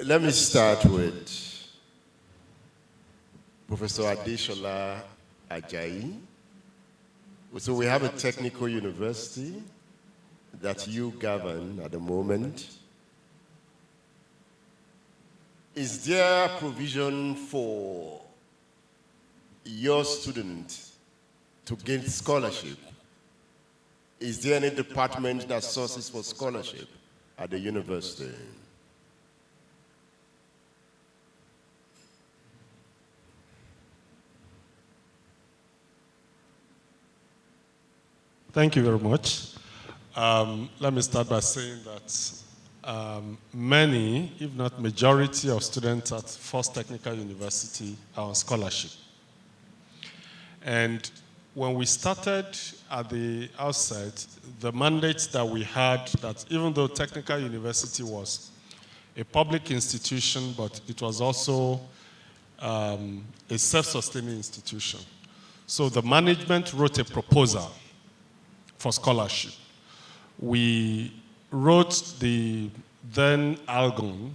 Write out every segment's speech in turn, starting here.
Let me start with Professor Adeshola Ajayi. So we have a technical university that you govern at the moment. Is there provision for your student to gain scholarship? Is there any department that sources for scholarship at the university? Thank you very much. Let me start by saying that many, if not majority of students at First Technical University are on scholarship. And when we started at the outset, the mandate that we had, that even though Technical University was a public institution, but it was also a self-sustaining institution. So the management wrote a proposal for scholarship. We wrote the then ALGON,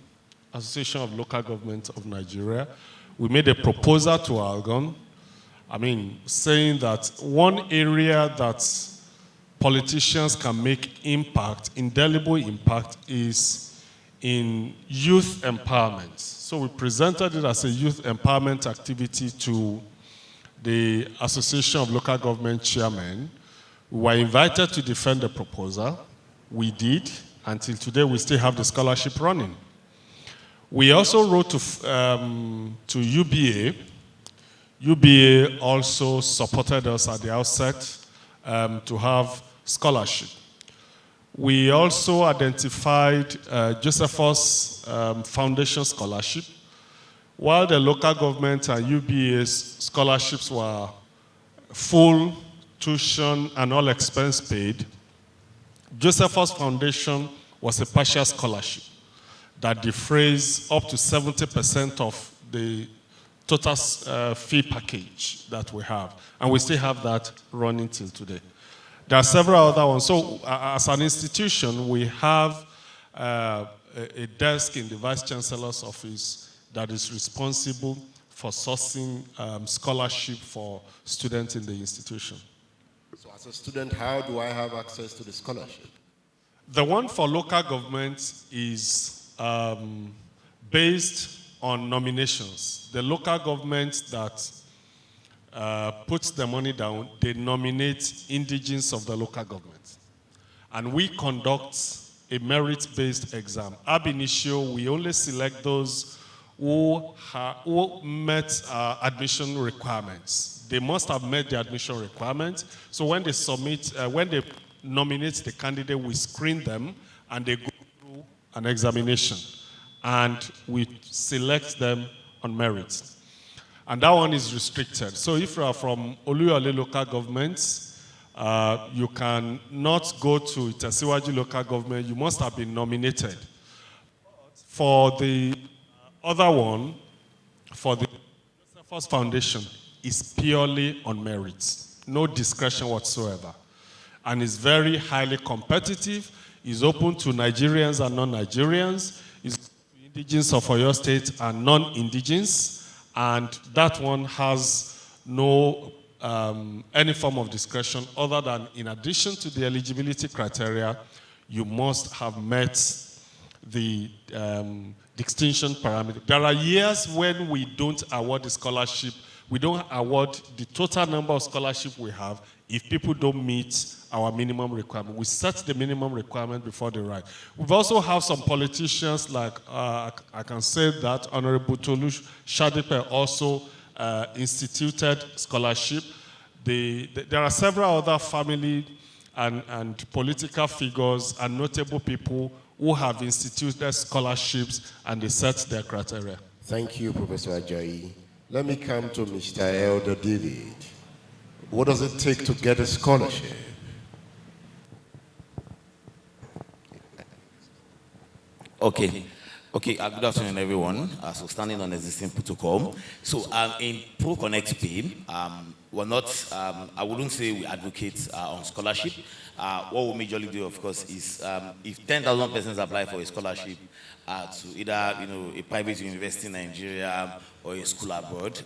Association of Local Governments of Nigeria. We made a proposal to ALGON, saying that one area that politicians can make impact, indelible impact, is in youth empowerment. So we presented it as a youth empowerment activity to the Association of Local Government Chairmen. We were invited to defend the proposal. We did. Until today, we still have the scholarship running. We also wrote to UBA. UBA also supported us at the outset to have scholarship. We also identified Josephus Foundation Scholarship. While the local government and UBA's scholarships were full tuition and all expense paid, Josephus Foundation was a partial scholarship that defrays up to 70% of the total fee package that we have. And we still have that running till today. There are several other ones. So as an institution, we have a desk in the Vice Chancellor's office that is responsible for sourcing scholarship for students in the institution. So as a student, how do I have access to the scholarship? The one for local government is based on nominations. The local government that puts the money down, they nominate indigents of the local government. And we conduct a merit-based exam. Ab initio, we only select those who met admission requirements. They must have met the admission requirements. So when they submit, when they nominate the candidate, we screen them and they go through an examination. And we select them on merit. And that one is restricted. So if you are from Oluyole local government, you cannot go to Itesiwaju local government. You must have been nominated. For the other one, for the Josephus Foundation, is purely on merit. No discretion whatsoever. And it's very highly competitive. It's open to Nigerians and non-Nigerians. It's to indigenes of Oyo State and non-indigenes. And that one has no any form of discretion other than, in addition to the eligibility criteria, you must have met the distinction parameter. There are years when we don't award the scholarship. We don't award the total number of scholarships we have if people don't meet our minimum requirement. We set the minimum requirement before they write. We've also have some politicians like, I can say that Honorable Tolu Shadipe also instituted scholarship. There are several other family and political figures and notable people who have instituted scholarships and they set their criteria. Thank you, Professor Ajayi. Let me come to Mr. Elder David. What does it take to get a scholarship? Okay. Okay, good afternoon, everyone. So, standing on existing protocol. So, in Pro Connect Pay, we're not, I wouldn't say we advocate on scholarship. What we majorly do, of course, is if 10,000 persons apply for a scholarship to either, a private university in Nigeria or a school abroad,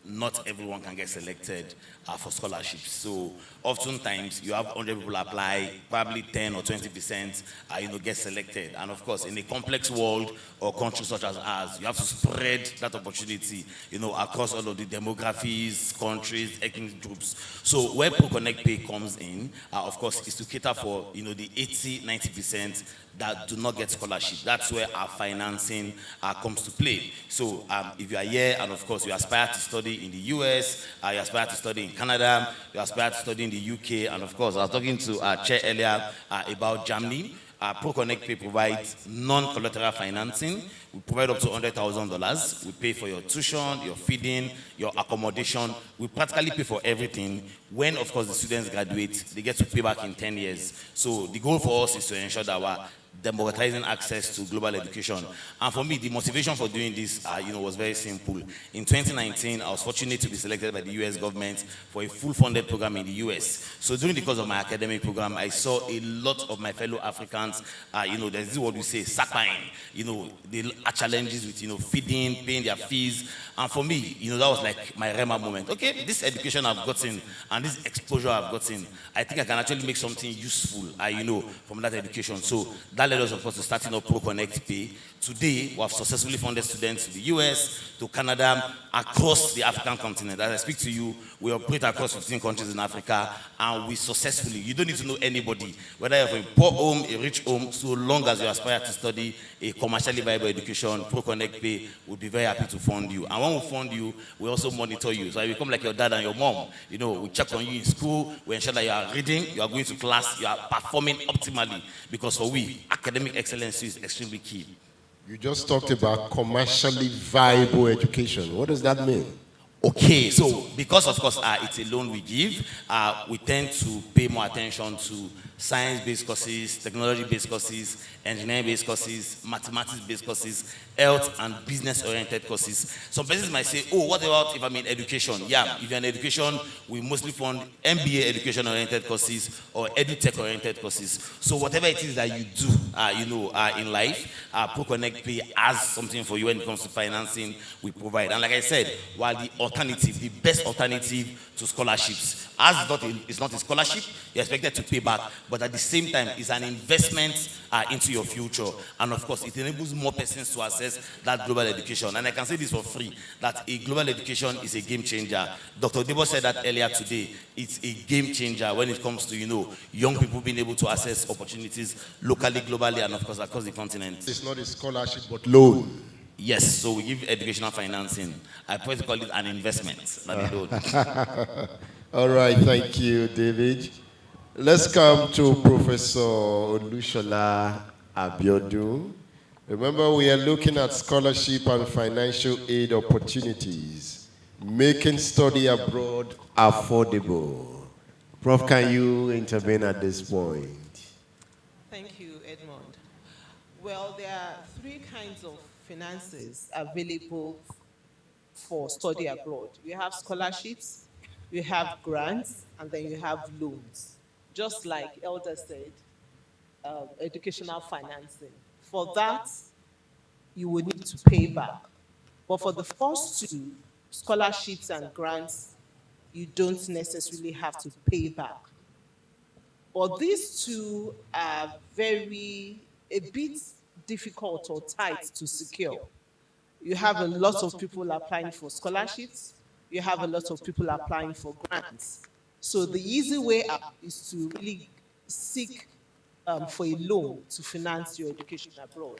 not everyone can get selected for scholarships. So oftentimes you have 100 people apply, probably 10 or 20%, get selected. And of course, in a complex world or country such as ours, you have to spread that opportunity, across all of the demographies, countries, ethnic groups. So where ProConnect Pay comes in, of course, is to cater for, the 80, 90% that do not get scholarship. That's where our financing comes to play. So if you are here and of course you aspire to study in the US, you aspire to study in Canada, you aspire to study in the UK, and of course I was talking to Chair earlier about Germany. ProConnect Pay provides non-collateral financing. We provide up to $100,000. We pay for your tuition, your feeding, your accommodation. We practically pay for everything. When, of course, the students graduate, they get to pay back in 10 years. So the goal for us is to ensure that we're democratizing access to global education. And for me, the motivation for doing this, was very simple. In 2019, I was fortunate to be selected by the US government for a full-funded program in the US. So during the course of my academic program, I saw a lot of my fellow Africans, there's this what we say, sackbuying. They had challenges with, feeding, paying their fees. And for me, that was like my Rema moment. Okay, this education I've gotten and this exposure I've gotten, I think I can actually make something useful, from that education. So that led us, of course, to starting up ProConnect Pay. Today, we have successfully funded students to the US, to Canada, across the African continent. As I speak to you, we operate across 15 countries in Africa, and we successfully, you don't need to know anybody, whether you're from a poor home, a rich home, so long as you aspire to study a commercially viable education, ProConnect Pay would be very happy to fund you. And when we fund you, we also monitor you. So I become like your dad and your mom. We check on you in school, we ensure that you are reading, you are going to class, you are performing optimally. Because for we, academic excellence is extremely key. You just talked about commercially viable education. What does that mean? Okay, so because of course it's a loan we give, we tend to pay more attention to science-based courses, technology-based courses, engineering-based courses, mathematics-based courses, health and business-oriented courses. Some persons might say, oh, what about if I'm in education? Yeah, if you're in education, we mostly fund MBA education-oriented courses or edutech-oriented courses. So whatever it is that you do, in life, ProConnect Pay has something for you when it comes to financing we provide. And like I said, while the best alternative to scholarships, as it's not a scholarship, you're expected to pay back, but at the same time, it's an investment into your future. And of course, it enables more persons to access that global education. And I can say this for free, that a global education is a game changer. Dr. Debo said that earlier today. It's a game changer when it comes to, young people being able to access opportunities locally, globally, and of course, across the continent. It's not a scholarship, but loan. Yes, so we give educational financing. I prefer to call it an investment, not a loan. All right, thank you, David. Let's come to Professor Olushola Abiodun. Remember, we are looking at scholarship and financial aid opportunities, making study abroad affordable. Prof, can you intervene at this point? Thank you, Edmond. Well, there are three kinds of finances available for study abroad. You have scholarships, you have grants, and then you have loans. Just like Elder said, educational financing. For that, you will need to pay back. But for the first two, scholarships and grants, you don't necessarily have to pay back. But these two are a bit difficult or tight to secure. You have a lot of people applying for scholarships. You have a lot of people applying for grants. So the easy way out is to really seek for a loan to finance your education abroad.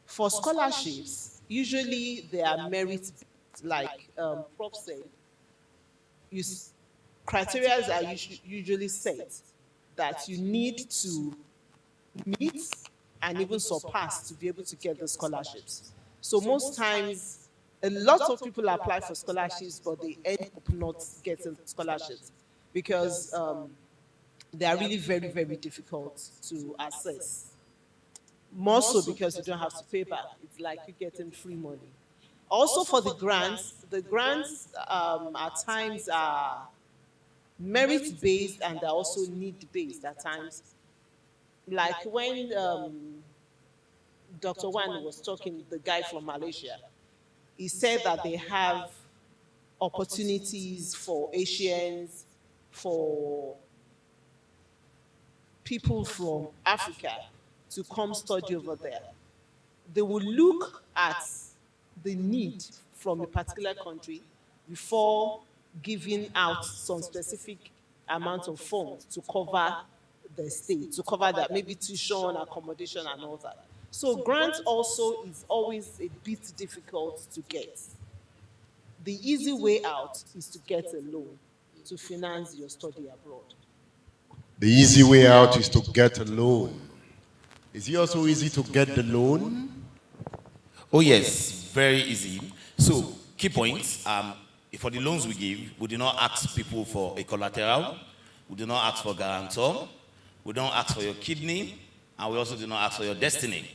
For scholarships, usually they are merit-based, like Prof said. Criteria are usually set that you need to meet and even surpass to be able to get the scholarships. So most times, a lot of people apply for scholarships, but they end up not getting scholarships because they are really very, very difficult to assess. More so because you don't have to pay back. It's like you're getting free money. Also for the grants at times are merit based and they're also need based at times. Like when Dr. Wan was talking, the guy from Malaysia, he said that they have opportunities for Asians, for people from Africa to come study over there. They will look at the need from a particular country before giving out some specific amount of funds to cover the state, to cover that maybe tuition, accommodation, and all that. So grants also is always a bit difficult to get. The easy way out is to get a loan to finance your study abroad. The easy way out is to get a loan. Is it also easy to get the loan? Oh yes, very easy. So key points. For the loans we give, we do not ask people for a collateral. We do not ask for guarantor. We don't ask for your kidney, and we also do not ask for your destiny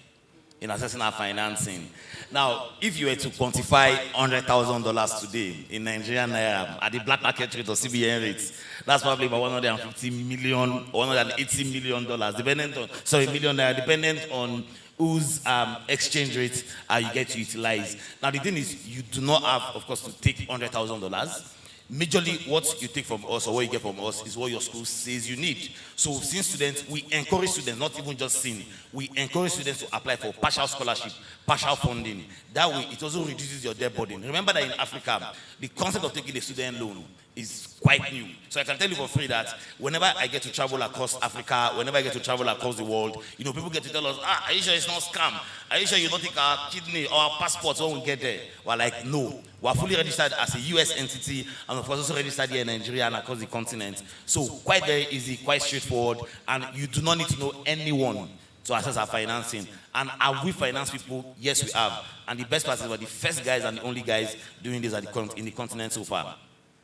in assessing our financing. Now, if you were to quantify $100,000 today in Nigerian naira at the black market rate or CBN rates, that's probably about 150 million or $180 million, dependent on million naira, dependent on whose exchange rate you get to utilize. Now, the thing is, you do not have, of course, to take $100,000. Majorly, what you take from us or what you get from us is what your school says you need. So, since students, we encourage students, not even just seeing, we encourage students to apply for partial scholarship, partial funding. That way, it also reduces your debt burden. Remember that in Africa, the concept of taking a student loan is quite new. So I can tell you for free that whenever I get to travel across Africa, whenever I get to travel across the world, people get to tell us, are you sure it's not scam? Are you sure you don't take our kidney or our passports when we get there? We're like, no. We're fully registered as a US entity and of course also registered here in Nigeria and across the continent. So quite very easy, quite straightforward, and you do not need to know anyone to access our financing. And have we financed people? Yes, we have. And the best part is we're the first guys and the only guys doing this in the continent so far.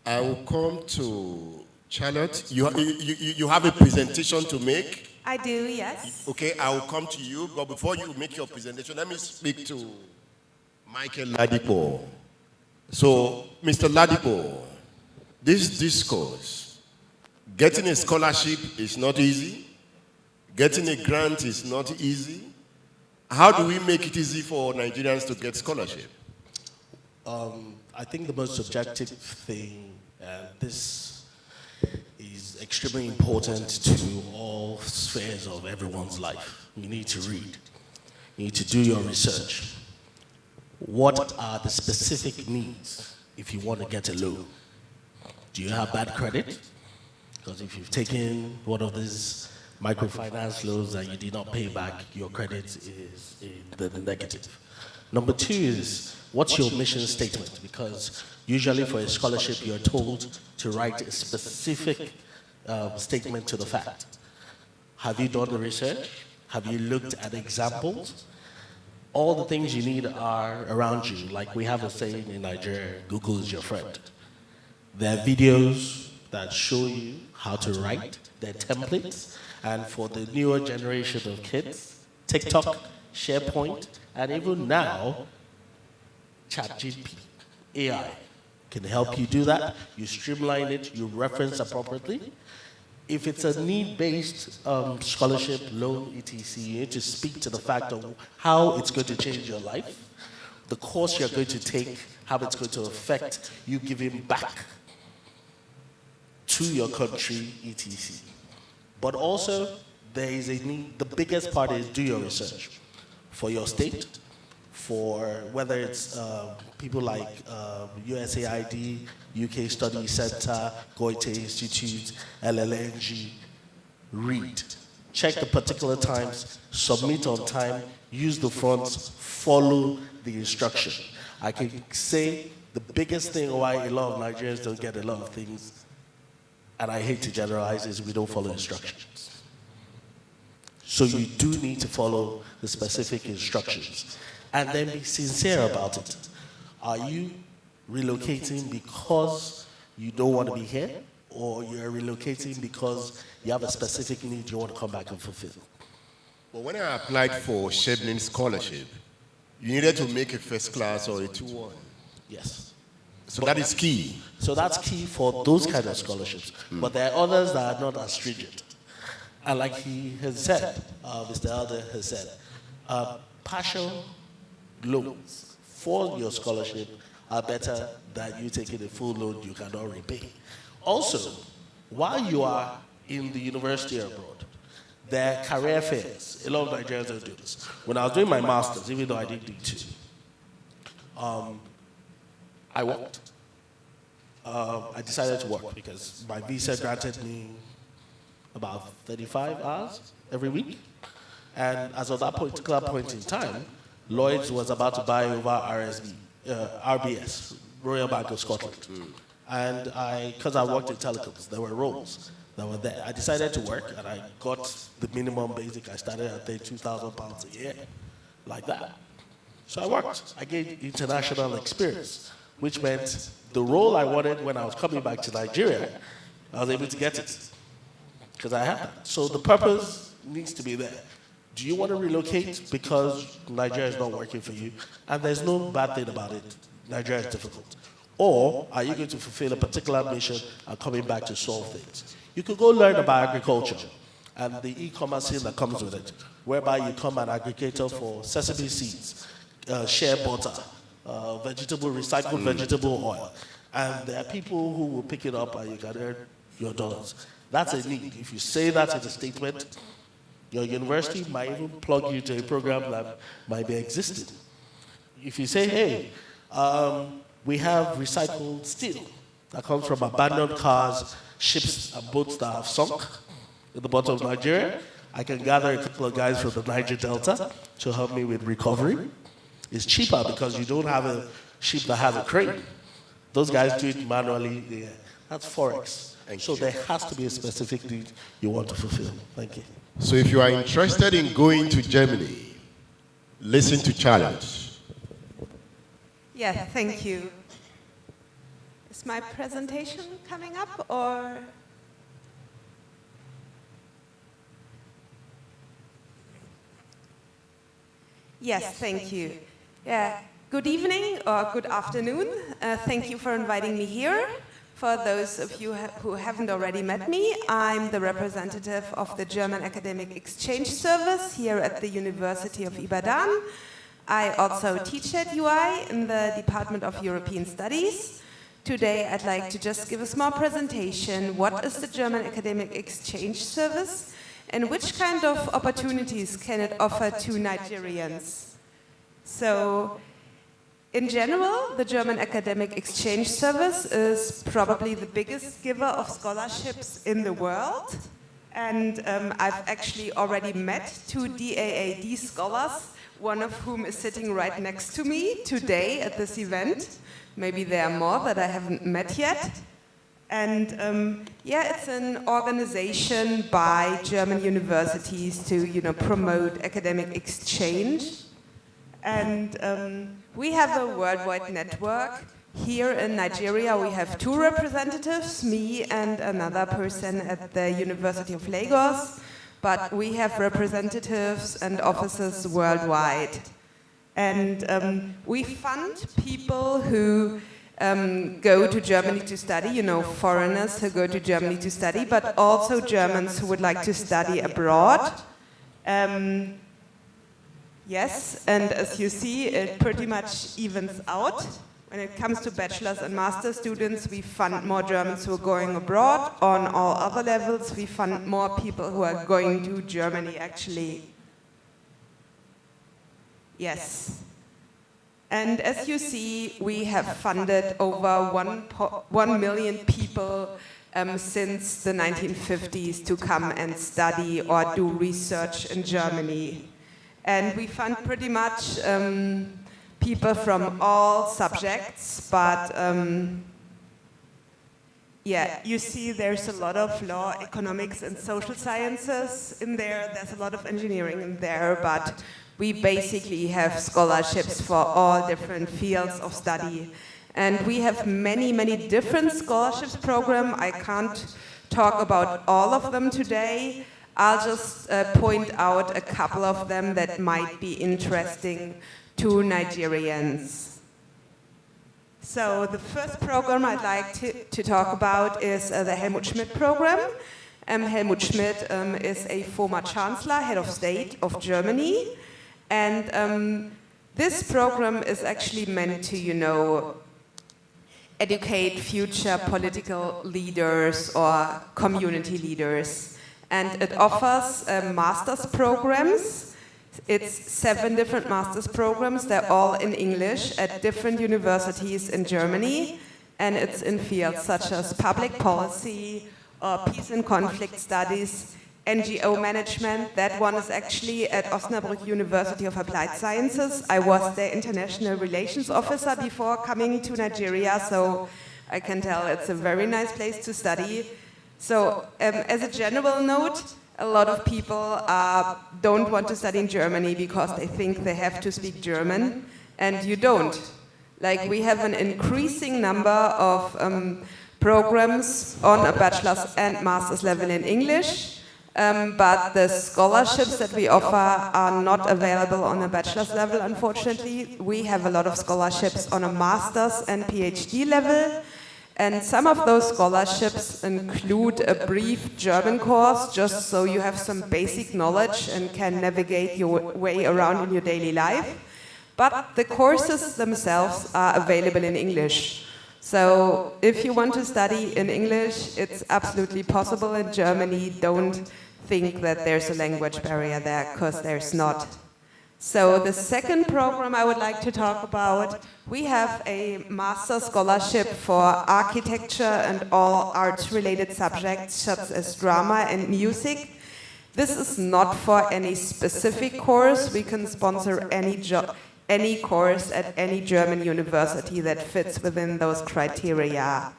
I will come to Charlotte. You have a presentation to make? I do, yes. Okay, I will come to you, but before you make your presentation, let me speak to Michael Ladipo. So, Mr. Ladipo, this discourse, getting a scholarship is not easy. Getting a grant is not easy. How do we make it easy for Nigerians to get scholarship? I think the most objective thing, and this is extremely important to all spheres of everyone's life. You need to read. You need to do your research. What are the specific needs if you want to get a loan? Do you have bad credit? Because if you've taken one of these microfinance loans and you did not pay back, your credit is in the negative. Number two is, what's your mission statement? Because usually for a scholarship, you're told to write a specific statement to the fact. Have you done the research? Have you looked at examples? All the things you need are around you. Like we have a saying in Nigeria, Google is your friend. There are videos that show you how to write, there are templates, and for the newer generation of kids, TikTok, SharePoint, and even now, ChatGPT, AI can help you do that. You streamline it, you reference appropriately. If it's a need-based scholarship, loan, etc., you need to speak to the fact of how it's going to change your life, the course you're going to take, how it's going to affect you giving back to your country, etc. But also, there is a need, the biggest part is do your research for your state, for whether it's people like USAID, UK Study Center, Goethe Institute, LLNG, read. Check the particular times, submit on time, use the fonts, follow the instruction. I can say the biggest thing why a lot of Nigerians don't get a lot of things, and I hate to generalize, is we don't follow instructions. So you do need to follow the specific instructions. And then be sincere about it. Are you relocating because you don't want to be here? Or you're relocating because you have a specific need you want to come back and fulfill? But when I applied for Shebnin scholarship, you needed to make a first class or a 2-1. Yes. So that is key. So that's key for those kind of scholarships. But there are others that are not as stringent. And like he has said, Mr. Elder has said, partial loans for your scholarship are better than you taking a full loan you cannot repay. Also, while you are in the university abroad, there are career fairs. A lot of Nigerians don't do this. When I was doing my master's, even though I didn't do two, I worked. I decided to work because my visa granted me about 35 hours every week. And as of that particular point in time, Lloyd's was about to buy over RBS, Royal Bank of Scotland. And because I worked in telecoms, there were roles that were there. I decided to work and I got the minimum basic. I started at £2,000 a year, like that. So I worked. I gained international experience, which meant the role I wanted when I was coming back to Nigeria, I was able to get it because I had that. So the purpose needs to be there. Do you want to relocate because Nigeria is not working for you? And there's no bad thing about it. Nigeria is difficult. Or are you going to fulfill a particular mission and coming back to solve things? You could go learn about agriculture and the e-commerce scene that comes with it, whereby you become an aggregator for sesame seeds, shea butter, recycled vegetable oil. And there are people who will pick it up and you can earn your dollars. That's a need. If you say that in a statement, your university might even plug you to a program that might be existing. If you say, hey, we have recycled steel that comes from abandoned cars, ships, and boats that have sunk in the bottom of Nigeria, I can gather a couple of guys from the Niger Delta to help me with recovery. It's cheaper because you don't have a ship that has a crane. Those guys do it manually. Yeah. That's Forex. So there has to be a specific need you want to fulfill. Thank you. So if you are interested in going to Germany, listen to challenge. Yeah, thank you. Is my presentation coming up or? Yes, thank you. Yeah, good evening or good afternoon. Thank you for inviting me here. For those of you who haven't already met me, I'm the representative of the German Academic Exchange Service here at the University of Ibadan. I also teach at UI in the Department of European Studies. Today I'd like to just give a small presentation. What is the German Academic Exchange Service and which kind of opportunities can it offer to Nigerians? So, in general, the German Academic Exchange Service is probably the biggest giver of scholarships in the world. And I've actually already met 2 DAAD scholars, one of whom is sitting right next to me today at this event. Maybe there are more that I haven't met yet. And yeah, it's an organization by German universities to, promote academic exchange. And we have a worldwide network. Here in Nigeria, we have 2 representatives, me and another person at the University of Lagos. But we have representatives and offices worldwide. And we fund people who go to Germany to study, foreigners who go to Germany to study, but also Germans who would like to study abroad. Yes, and as you see, it pretty much evens out. When it comes to bachelor's and master's students, we fund more Germans who are going abroad. On all other levels, we fund more people who are going to Germany, actually. Yes. And as you see, we have funded over 1 million people since the 1950s to come and study or do research in Germany. And we fund pretty much people from all subjects, but yeah, you see there's a lot of law, economics, and social sciences in there. There's a lot of engineering in there, but we basically have scholarships for all different fields of study. And we have many, many different scholarships programs. I can't talk about all of them today. I'll just point out a couple of them that might be interesting to Nigerians. So the first program I'd like to talk about is the Helmut Schmidt program. Helmut Schmidt is a former chancellor, head of state of Germany. And this program is actually meant to, you know, educate future political leaders or community leaders. And it offers master's programs. It's 7 different master's programs. They're all in English at different universities in Germany. And it's in fields such as public policy, or peace and conflict studies, NGO management. That one is actually at Osnabrück University of Applied Sciences. I was their international relations officer before coming to Nigeria, so I can tell it's a very nice place to study. So as a general note, a lot of people don't want to study in Germany because they think they have to speak German, and you don't. Like, we have an increasing number of programs on a bachelor's and master's level in English, but the scholarships that we offer are not available on a bachelor's level, unfortunately. We have a lot of scholarships on a master's and PhD level, and some of those scholarships include a brief German course, just so you have some basic knowledge and can navigate your way around in your daily life. But the courses themselves are available in English. So if you want to study in English, it's absolutely possible in Germany. Don't think that there's a language barrier there, because there's not. So the second program I would like to talk about, we have a master scholarship for architecture and all arts-related subjects, such as drama and music. This is not for any specific course. We can sponsor any course at any German university that fits within those criteria.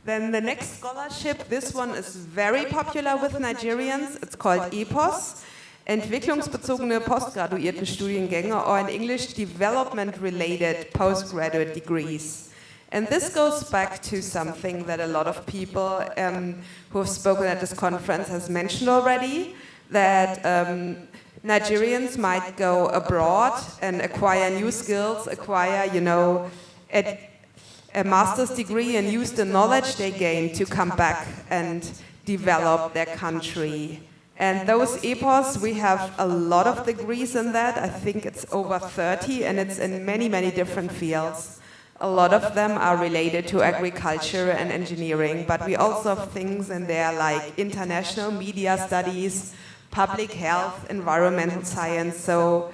Then the next scholarship, this one is very popular with Nigerians. It's called EPOS, Entwicklungsbezogene Postgraduiertenstudiengänge, or in English, development-related postgraduate degrees. And this goes back to something that a lot of people who have spoken at this conference has mentioned already, that Nigerians might go abroad and acquire new skills, acquire, you know, a master's degree, and use the knowledge they gain to come back and develop their country. And those EPOS, we have a lot of degrees in that. I think it's over 30, and it's in many, many different fields. A lot of them are related to agriculture and engineering, but we also have things in there like international media studies, public health, environmental science. So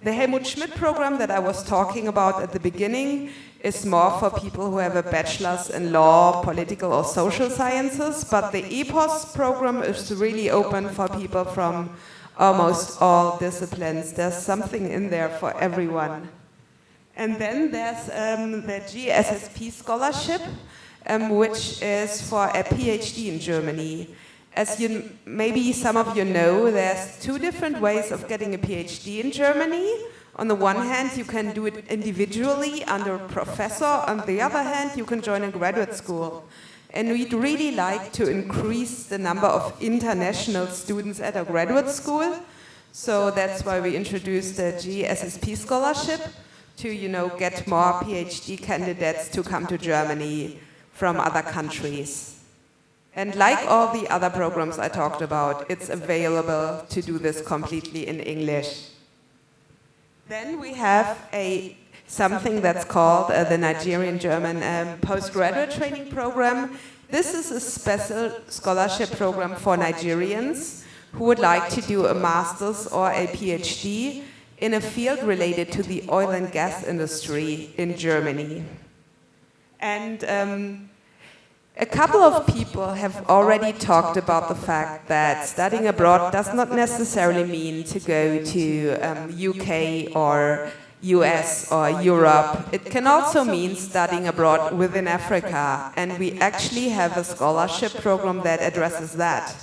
the Helmut Schmidt program that I was talking about at the beginning is more for people who have a bachelor's in law, political or social sciences, but the EPOS program is really open for people from almost all disciplines. There's something in there for everyone. And then there's the GSSP scholarship, which is for a PhD in Germany. As maybe some of you know, there's 2 different ways of getting a PhD in Germany. On the one hand, you can do it individually under a professor. On the other hand, you can join a graduate school. And we'd really like to increase the number of international students at a graduate school. So that's why we introduced the GSSP scholarship to, you know, get more PhD candidates to come to Germany from other countries. And like all the other programs I talked about, it's available to do this completely in English. Then we have something that's called the Nigerian-German Postgraduate Training Program. This is a special scholarship program for Nigerians who would like to do a master's or a PhD in a field related to the oil and gas industry in Germany. And a couple of people have already talked about the fact that studying abroad does not necessarily mean to go to UK or US or Europe. It can also mean studying abroad within Africa, and we actually have a scholarship program that addresses that.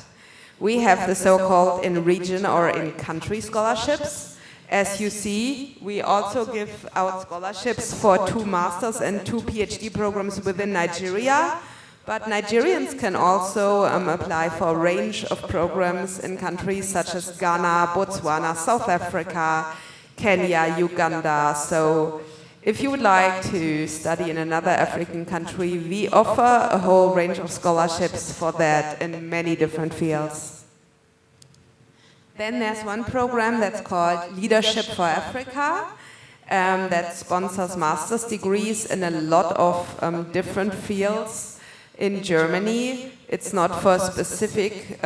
We have the so-called in-region or in-country scholarships. As you see, we also give out scholarships for 2 master's and 2 PhD programs within Nigeria. But Nigerians can also apply for a range of programs in countries such as Ghana, Botswana, South Africa, Kenya, Uganda. So if you would like to study in another African country, we offer a whole range of scholarships for that in many different fields. Then there's one program that's called Leadership for Africa that sponsors master's degrees in a lot of different fields in Germany. It's not for a specific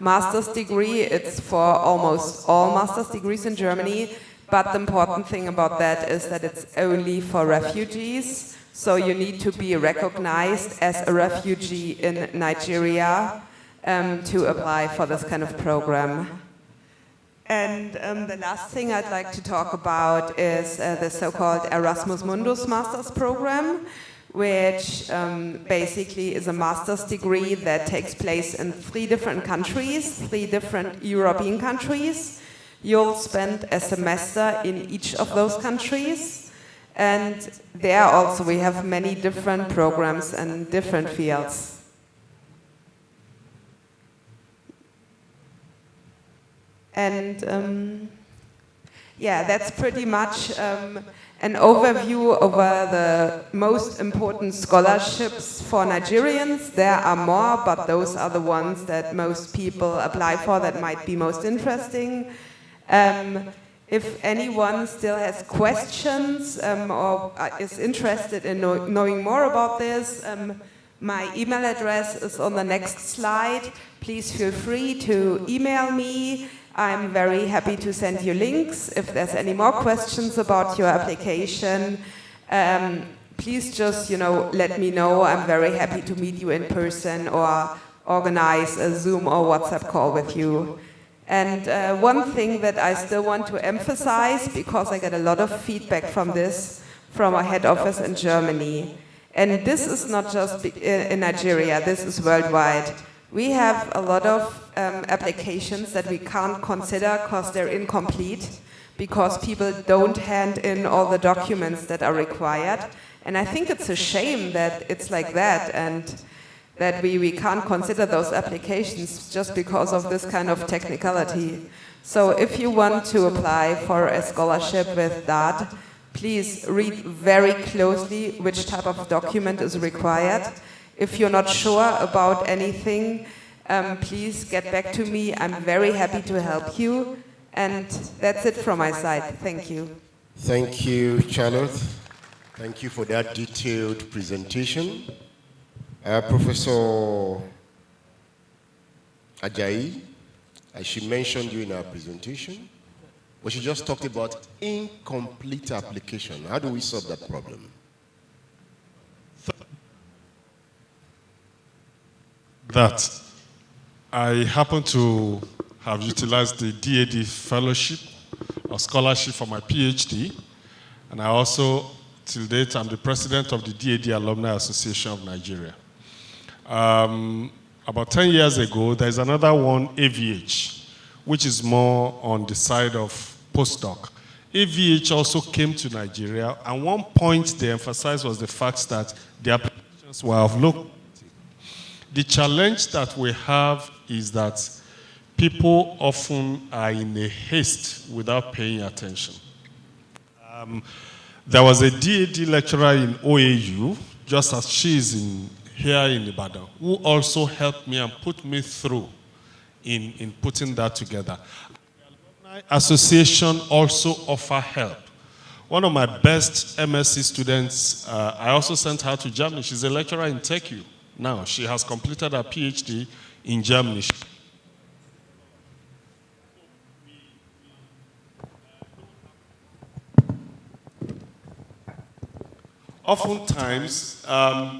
master's degree, it's for almost all master's degrees in Germany. But the important thing about that is that it's only for refugees. So you need to be recognized as a refugee in Nigeria to apply for this kind of program. And the last thing I'd like to talk about is the so-called Erasmus Mundus Master's Program, which basically is a master's degree that takes place in 3 different countries, 3 different European countries. You'll spend a semester in each of those countries. And there also we have many different programs and different fields. And yeah, that's pretty much an overview over the most important scholarships for Nigerians. There are more, but those are the ones that most people apply for that might be most interesting. If anyone still has questions or is interested in knowing more about this, my email address is on the next slide. Please feel free to email me. I'm very happy to send you links. If there's any more questions about your application, please just, let me know. I'm very happy to meet you in person or organize a Zoom or WhatsApp call with you. And one thing that I still want to emphasize, because I get a lot of feedback from this from our head office in Germany, and this is not just in Nigeria, this is worldwide. We have a lot of applications that we can't consider because they're incomplete, because people don't hand in all the documents that are required. And I think it's a shame that it's like that, and that we can't consider those applications just because of this kind of technicality. So if you want to apply for a scholarship with that, please read very closely which type of document is required. If you're not sure about anything, please get back to me. I'm very happy to help you. And that's it from my side. Thank you. Thank you, Charlotte. Thank you for that detailed presentation. Professor Ajayi, as she mentioned you in her presentation, but she just talked about incomplete application. How do we solve that problem? That I happen to have utilized the DAD fellowship or scholarship for my PhD, and I also, till date, I'm the president of the DAD Alumni Association of Nigeria. About 10 years ago, there's another one, AVH, which is more on the side of postdoc. AVH also came to Nigeria, and one point they emphasized was the fact that the applications were of low quality. The challenge that we have is that people often are in a haste without paying attention. There was a DAD lecturer in OAU, just as she is here in Ibadan, who also helped me and put me through in putting that together. The Alumni Association also offer help. One of my best MSc students, I also sent her to Germany. She's a lecturer in TechU. Now, she has completed her PhD in Germany. Oftentimes,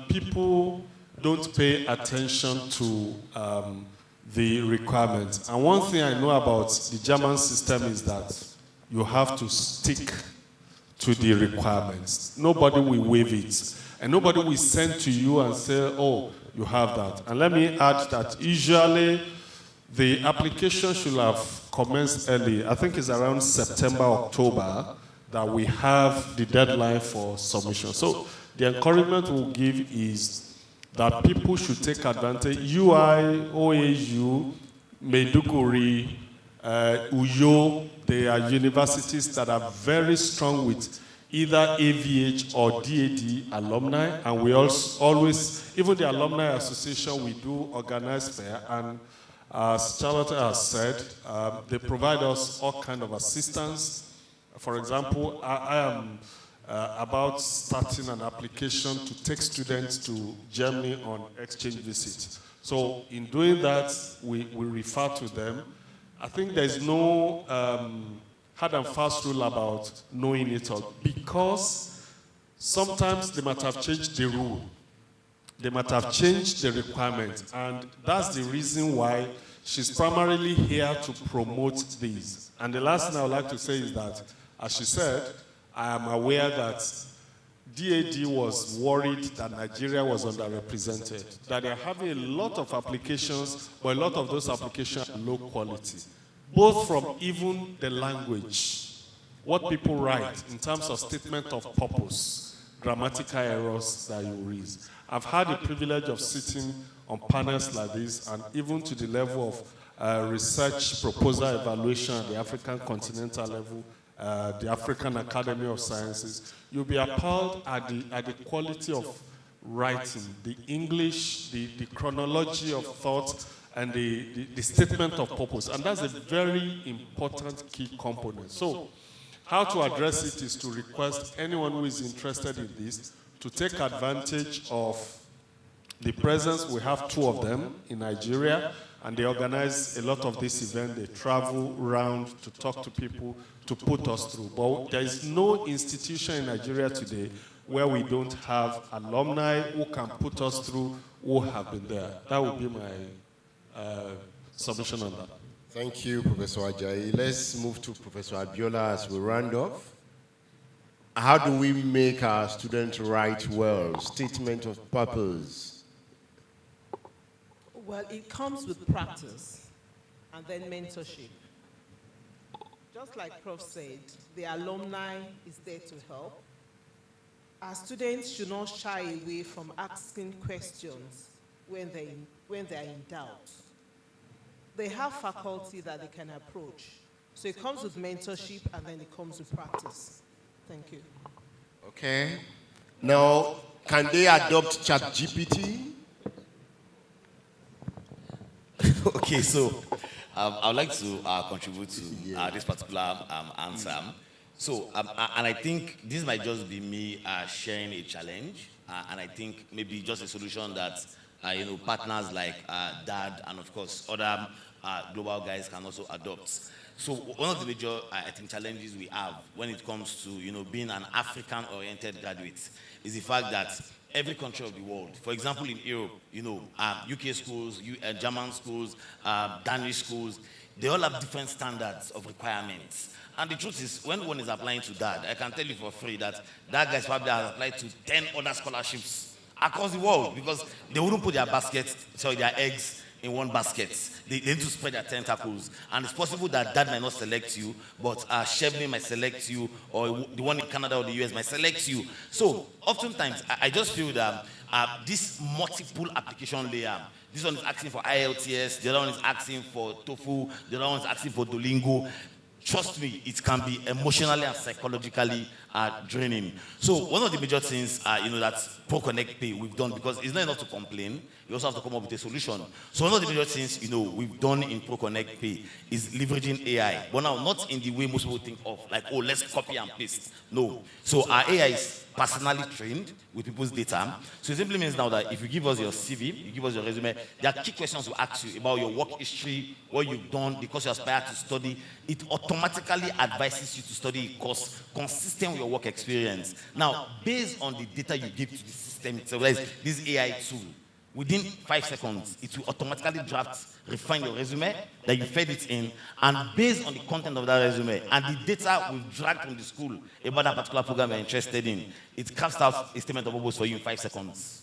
people don't pay attention to the requirements. And one thing I know about the German system is that you have to stick to the requirements. Nobody will waive it. And nobody will send to you and say, oh, you have that. And let me add that usually the application should have commenced early. I think it's around September, October, that we have the deadline for submission. So the encouragement we'll give is that people should take advantage. UI, OAU, Maiduguri, Uyo, they are universities that are very strong with either AVH or DAD alumni, and we also always, even the Alumni Association, we do organize fair, and as Charlotte has said, they provide us all kind of assistance. For example, I am about starting an application to take students to Germany on exchange visits. So in doing that, we refer to them. I think there's no hard and fast rule about knowing it all, because sometimes they might have changed the rule. They might have changed the requirement, and that's the reason why she's primarily here to promote these. And the last thing I would like to say is that, as she said, I am aware that DAD was worried that Nigeria was underrepresented, that they're having a lot of applications, but a lot of those applications are low quality, both from even the language, what people write in terms of statement of purpose, grammatical errors that you raise. I've had the privilege of sitting on panels like this, and even to the level of research proposal evaluation at the African continental level, the African Academy of Sciences. You'll be appalled at the quality of writing, the English, the chronology of thought, and the statement of purpose. And that's a very important key component. So how to address it is to request anyone who is interested in this to take advantage of the presence. We have 2 of them in Nigeria, and they organize a lot of this event. They travel around to talk to people, to put us through. But there is no institution in Nigeria today where we don't have alumni who can put us through, who have been there. That would be my submission on that. Thank you, Professor Ajayi. Let's move to Professor Abiola as we round off. How do we make our students write well? Statement of purpose. Well, it comes with practice and then mentorship. Just like Prof said, the alumni is there to help. Our students should not shy away from asking questions when they're in doubt. They have faculty that they can approach. So it comes with mentorship and then it comes with practice. Thank you. Okay. Now, can they adopt ChatGPT? Okay, so I would like to contribute to this particular answer. So, and I think this might just be me sharing a challenge, and I think maybe just a solution that partners like DAD and of course other global guys can also adopt. So one of the major, I think, challenges we have when it comes to being an African-oriented graduate is the fact that every country of the world, for example, in Europe, UK schools, German schools, Danish schools, they all have different standards of requirements. And the truth is, when one is applying to that, I can tell you for free that that guys probably has applied to 10 other scholarships across the world because they wouldn't put their eggs in one basket. They need to spread their tentacles. And it's possible that Dad might not select you, but Chevney might select you, or the one in Canada or the US might select you. So oftentimes, I just feel that this multiple application layer, this one is asking for IELTS, the other one is asking for TOEFL, the other one is asking for Duolingo. Trust me, it can be emotionally and psychologically draining. So one of the major things, that Pro Connect Pay we've done, because it's not enough to complain, you also have to come up with a solution. So one of the major things, we've done in Pro Connect Pay is leveraging AI. But now, not in the way most people think of, like, oh, let's copy and paste. No. So our AI is personally trained with people's data. So it simply means now that if you give us your CV, you give us your resume, there are key questions we ask you about your work history, what you've done, the course you aspire to study. It automatically advises you to study a course consistent with your work experience. Now, based on the data you give to the system itself, this AI tool, within 5 seconds, it will automatically refine your resume that you fed it in, and based on the content of that resume and the data we've dragged from the school about that particular program you're interested in, it crafts out a statement of purpose for you in 5 seconds.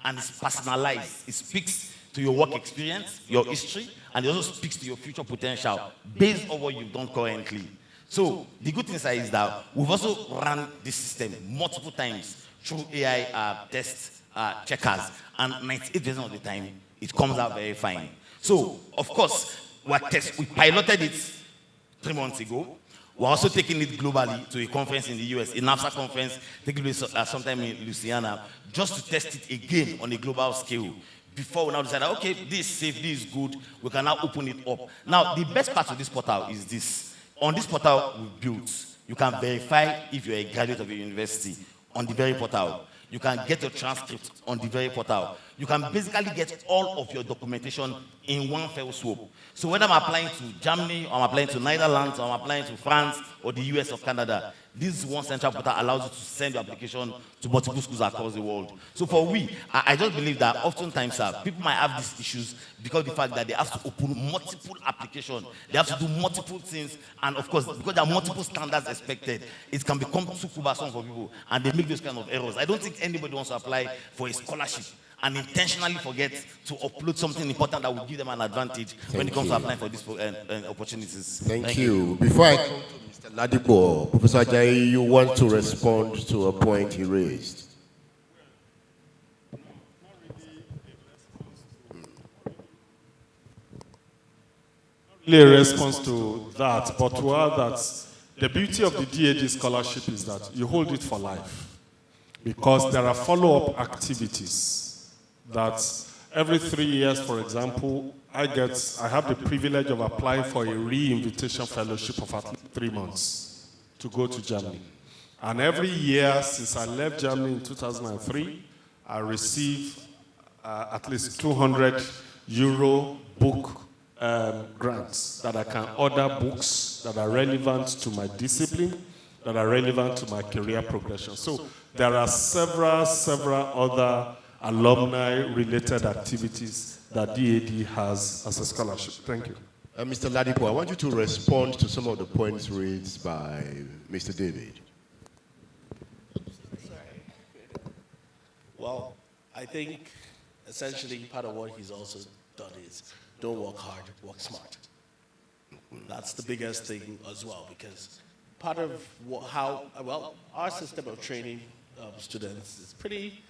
And it's personalized. It speaks to your work experience, your history, and it also speaks to your future potential based on what you've done currently. So the good thing is that we've also run this system multiple times through AI tests checkers, and 98% of the time, it comes out very fine. So, of course, we piloted it 3 months ago. We're also taking it globally to a conference in the US, a NAFSA conference taking place sometime in Louisiana, just to test it again on a global scale. Before we now decide, okay, this is safe, this is good, we can now open it up. Now, the best part of this portal is this. On this portal we built, you can verify if you're a graduate of a university on the very portal. You can get your transcript on the very portal. You can basically get all of your documentation in one fell swoop. So whether I'm applying to Germany, or I'm applying to Netherlands, or I'm applying to France, or the US or Canada, this one central portal allows you to send your application to multiple schools across the world. So for I just believe that oftentimes people might have these issues because of the fact that they have to open multiple applications, they have to do multiple things, and of course, because there are multiple standards expected, it can become too cumbersome for people, and they make those kind of errors. I don't think anybody wants to apply for a scholarship and intentionally forget to upload something important that will give them an advantage when it comes to applying for these opportunities. Thank you. Before I come to Mr. Ladipo, Professor Ajayi, you want to respond to a point he raised? Really a response to that, but to add that the beauty of the DAD scholarship is that you hold it for life, because there are follow-up activities that every 3 years, for example, I have the privilege of applying for a re-invitation fellowship of at least 3 months to go to Germany. And every year since I left Germany in 2003, I receive at least 200 euro book grants that I can order books that are relevant to my discipline, that are relevant to my career progression. So there are several other alumni-related activities that DAD has as a scholarship. Thank you. Mr. Ladipo, I want you to respond to some of the points raised by Mr. David. Well, I think essentially part of what he's also done is don't work hard, work smart. That's the biggest thing as well, because part of our system of training students is pretty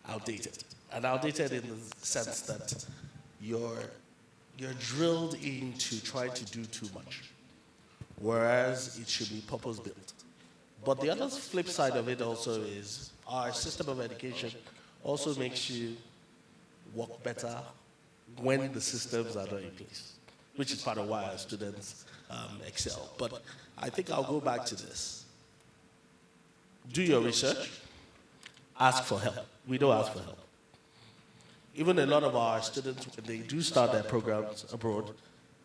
outdated. And outdated in the sense that you're drilled into trying to do too much, whereas it should be purpose-built. But the other flip side of it also is our system of education also makes you work better when the systems are not in place, which is part of why our students excel. But I think I'll go back to this. Do your research, ask for help. We don't ask for help. Even a lot of our students, when they do start their programs abroad,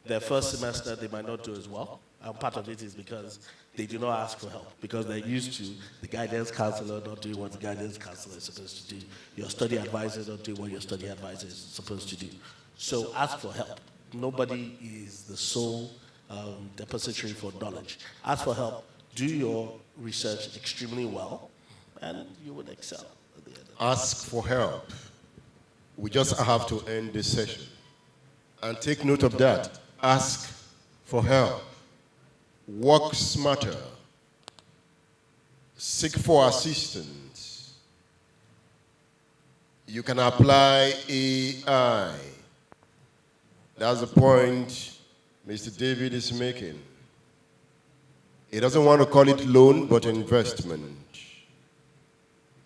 their first semester they might not do as well. And part of it is because they do not ask for help, because they're used to the guidance counselor not doing what the guidance counselor is supposed to do, your study advisor not doing what your study advisor is supposed to do. So ask for help. Nobody is the sole depository for knowledge. Ask for help, do your research extremely well, and you would excel at the end of the day. Ask for help. We just have to end this session. And take note of that. Ask for help. Work smarter. Seek for assistance. You can apply AI. That's the point Mr. David is making. He doesn't want to call it loan, but investment.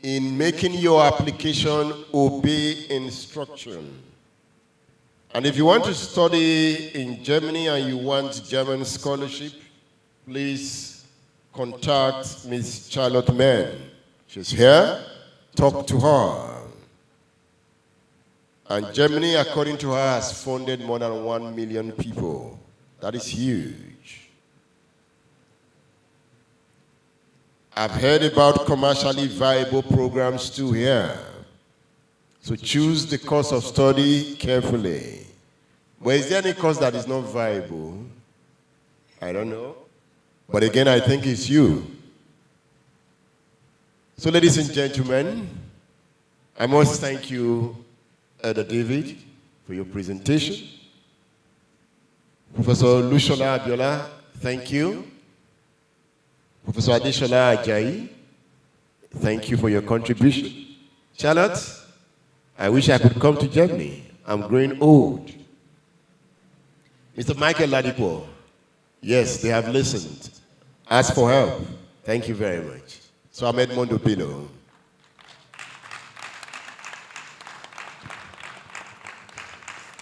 In making your application, obey instruction. And if you want to study in Germany and you want German scholarship, please contact Ms. Charlotte Mann. She's here. Talk to her. And Germany, according to her, has funded more than 1 million people. That is huge. I've heard about commercially viable programs too here. So choose the course of study carefully. But is there any course that is not viable? I don't know. But again, I think it's you. So ladies and gentlemen, I must thank you, Elder David, for your presentation. Professor Lushola Abiola, thank you. Professor Adeshola Ajayi, thank you for your contribution. Charlotte, I wish I could come to Germany. I'm growing old. Mr. Michael Ladipo, yes, they have listened. Ask for help. Thank you very much. So I'm Edmond Pino.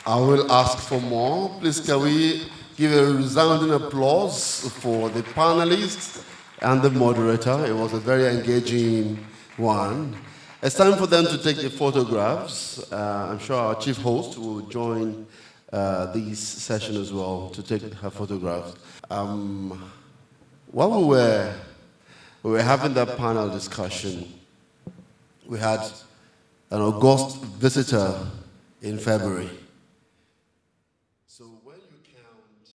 I will ask for more. Please, can we give a resounding applause for the panelists and the moderator? It was a very engaging one. It's time for them to take the photographs. I'm sure our chief host will join this session as well to take her photographs. While we were having that panel discussion, we had an august visitor in February.